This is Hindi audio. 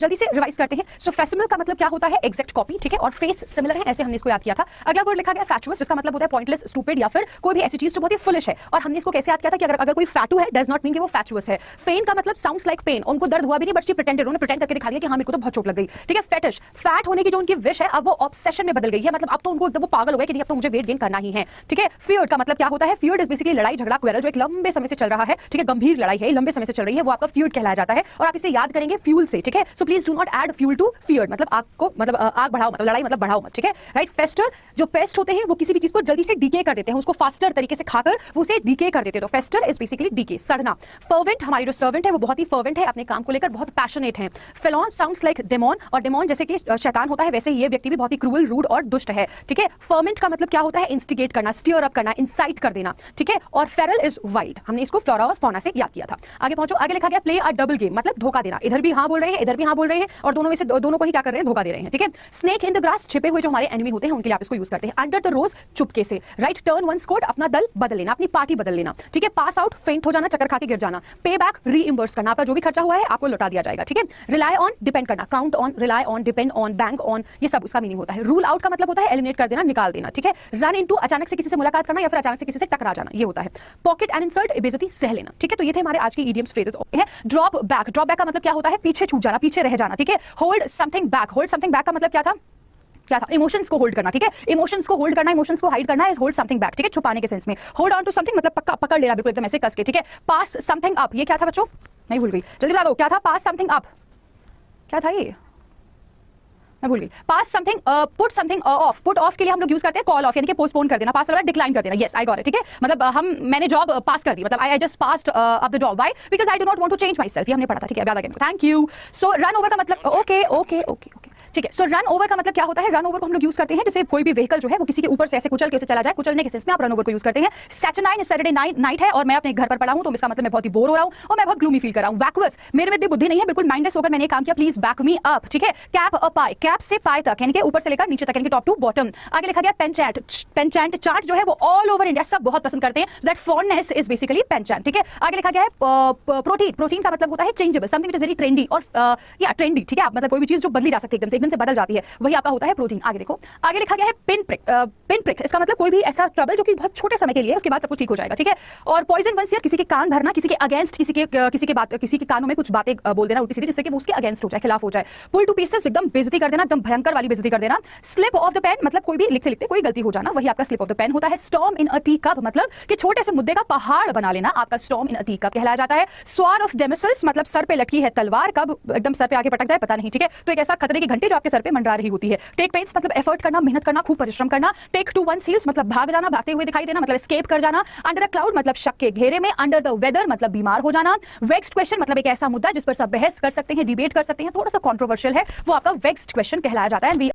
जल्दी से रिवाइज करते हैं। सो फैसिमल का मतलब क्या होता है? एग्जैक्ट कॉपी, ठीक है, और फेस सिमिलर है, ऐसे हमने इसको याद किया था। अगला वर्ड लिखा गया फैचुअस, जिसका मतलब होता है पॉइंटलेस, स्टूपिड या फिर कोई भी ऐसी चीज जो बहुत ही फुलिश है। और हमने इसको कैसे याद किया था कि अगर कोई फैटू है डज नॉट मीन कि वो फैचुअस है। फेन का मतलब साउंड्स लाइक पेन, उनको दर्द हुआ भी नहीं बट शी प्रिटेंडेड, उन्होंने प्रिटेंड करके दिखा दिया कि हाँ मेरे को तो बहुत चोट लग गई, ठीक है। फेटिश, फैट होने की जो उनकी विश है अब वो ऑब्सेशन में बदल गई है, मतलब अब तो उनको वो पागल हो गए कि नहीं अब तो मुझे वेट गेन करना ही है, ठीक है। फियर्ड का मतलब क्या होता है? फियर्ड इज बेसिकली लड़ाई झगड़ा क्वेरल जो एक लंबे समय से चल रहा है, ठीक है, गंभीर लड़ाई है, लंबे समय से चल रही है, वो आपका फियर्ड कहलाया जाता है। और आप इसे याद करेंगे फ्यूल से, ठीक है। So please do not add fuel to fired, मतलब आग को मतलब आग बढ़ाओ, मतलब लड़ाई मतलब बढ़ाओ मत, ठीक है, राइट। फेस्टर, जो पेस्ट होते हैं वो किसी भी चीज को जल्दी से डीके कर देते हैं, उसको फास्टर तरीके से खाकर वो उसे डीके कर देते हैं, तो फेस्टर इज बेसिकली डीके, सड़ना। फर्वेंट, हमारी जो सर्वेंट है वो बहुत ही फर्वेंट है, अपने काम को लेकर बहुत पैशनेट है। फेलॉन साउंड्स लाइक डेमोन, और डेमोन जैसे कि शैतान होता है वैसे ही ये व्यक्ति भी बहुत ही क्रूअल, रूड और दुष्ट है, ठीक है। फर्मेंट का मतलब क्या होता है? इंस्टिगेट करना, स्टीयर अप करना, इंसाइट कर देना, ठीक है। और फेरल इज वाइल्ड, हमने इसको फ्लोरा और फौना से याद किया था। आगे पहुंचो, आगे लिखा गया प्ले अ डबल गेम, मतलब धोखा देना, इधर भी हाँ बोल रहे हैं इधर भी हाँ बोल रहे हैं और दोनों में से दोनों को ही क्या कर रहे हैं? धोखा दे रहे हैं, ठीक है। स्नेक इन द ग्रास, छिपे हुए जो हमारे एनिमी होते हैं उनके लिए आप इसको यूज करते हैं। अंडर द रोज, चुपके से, राइट। टर्न वन स्कोर्ड, अपना दल बदल लेना, अपनी पार्टी बदल लेना, ठीक है। पास आउट, फेंट हो जाना, चक्कर खा के गिर जाना। पे बैक, रीइंबर्स करना, आपका जो भी खर्चा हुआ है आपको लौटा दिया जाएगा, ठीक है। रिलाई ऑन, डिपेंड करना, count on, rely on, depend on, bank on, ये सब उसका मीनिंग होता है। रूल आउट का मतलब होता है एलिमिनेट कर देना, निकाल देना, ठीक है। रन इनटू, अचानक से किसी से मुलाकात करना या फिर अचानक से किसी से टकरा जाना, ये होता है। पॉकेट एंड इंसर्ट, बेइज्जती सह लेना, ठीक है। तो ये थे हमारे आज के इडियम्स, फ्रेजेस हैं। ड्रॉप बैक, ड्रॉप बैक का मतलब क्या होता है? पीछे छूट जाना, पीछे रह जाना, ठीक है। Hold something back, hold something back का मतलब क्या था? क्या था? इमोशंस को होल्ड करना, ठीक है। इमोशंस को होल्ड करना, इमोशंस को हाइड करना इज होल्ड समथिंग बैक, ठीक है, छुपाने के सेंस में। होल्ड ऑन टू समथिंग मतलब पकड़ लेना बिल्कुल एकदम ऐसे कस के, ठीक है। पास समथिंग अप, ये क्या था बच्चों? नहीं भूल गई, जल्दी बता दो क्या था? पास समथिंग अप क्या था? ये मैं भूल गई। Pass something, put something off, put off के लिए हम लोग यूज करते हैं कॉल ऑफ, यानी कि पोस्टपोन कर देना, पास वाला डिक्लाइन कर देना। यस आई गॉट इट, ठीक है। मतलब मैंने जॉब पास कर दी, मतलब I just passed up the job, why? Because I do not want to change myself, ये हमने पढ़ा था, ठीक है। याद आ गया, thank you. So run over का मतलब ओके ओके ओके ओके, ठीक है। सो रन ओवर का मतलब क्या होता है? रन ओवर को हम लोग यूज करते हैं जैसे कोई भी व्हीकल जो है वो किसी के ऊपर से ऐसे कुचल के उसे चला जाए, कुचलने के सेंस में आप रन ओवर को यूज करते हैं। सैटरनाइन, सैटरडे नाइट है और मैं अपने घर पर पड़ा हूं, तो इसका मतलब मैं बहुत ही बोर हो रहा हूं और मैं बहुत ग्लूमी फील कर रहा हूं। वैक्वस, मेरे में इतनी बुद्धि नहीं है, बिल्कुल माइंडलेस होकर मैंने काम किया, प्लीज बैक मी अप, ठीक है। कैप अ पाई, कैप से पाई तक, यानी कि ऊपर से लेकर नीचे तक, यानी कि टॉप टू बॉटम। आगे लिखा गया पेनचैंट, पेनचैंट चार्ट जो है वो ऑल ओवर इंडिया सब बहुत पसंद करते हैं, दैट फॉन्डनेस इज बेसिकली पेनचैंट, ठीक है। आगे लिखा गया है प्रोटीन, प्रोटीन का मतलब होता है changeable, something it is very trendy और या ट्रेंडी, ठीक है। मतलब कोई भी चीज जो बदली जा सकती है, एकदम से बदल जाती है, वही आपका होता है प्रोटीन। आगे देखो, आगे लिखा गया है पिन प्रिक, पिन प्रिक, इसका मतलब कोई भी ऐसा ट्रबल जो कि बहुत छोटे समय के लिए है, उसके बाद सब कुछ ठीक हो जाएगा, ठीक है। और पॉइजन वंस ईयर, किसी के कान भरना, किसी के अगेंस्ट, किसी के कानों में कुछ बातें बोल देना उल्टी सीधी, जिससे कि वो उसके अगेंस्ट हो जाए, खिलाफ हो जाए। पुल टू पीसेस, एकदम बेइज्जती कर देना, एकदम भयंकर वाली बेइज्जती कर देना। स्लिप ऑफ द पेन, मतलब कोई भी लिखते लिखते कोई गलती हो जाना, वही आपका स्लिप ऑफ द पेन होता है। स्टॉर्म इन अ टी कप, मतलब कि छोटे से मुद्दे का पहाड़ बना लेना, आपका स्टॉर्म इन अ टी कप कहलाया जाता है। स्वॉर्ड ऑफ डेमोसिस, मतलब सर पे लटकी है तलवार, कब एकदम सर पे आगे पटक जाए पता नहीं, ठीक है। तो एक ऐसा खतरे की घंटी जो आपके सर पे मंडरा रही होती है। टेक पेन्स, मतलब एफर्ट करना, मेहनत करना, खूब परिश्रम करना। टेक टू वन सील्स, मतलब भाग जाना, भागते हुए दिखाई देना, मतलब एस्केप कर जाना। अंडर अ क्लाउड, मतलब शक के घेरे में। अंडर द वेदर, मतलब बीमार हो जाना। वेक्स्ड क्वेश्चन, मतलब एक ऐसा मुद्दा जिस पर सब बहस कर सकते हैं, डिबेट कर सकते हैं, थोड़ा सा कंट्रोवर्शियल है, वो आपका वेक्स्ड क्वेश्चन कहलाया जाता है।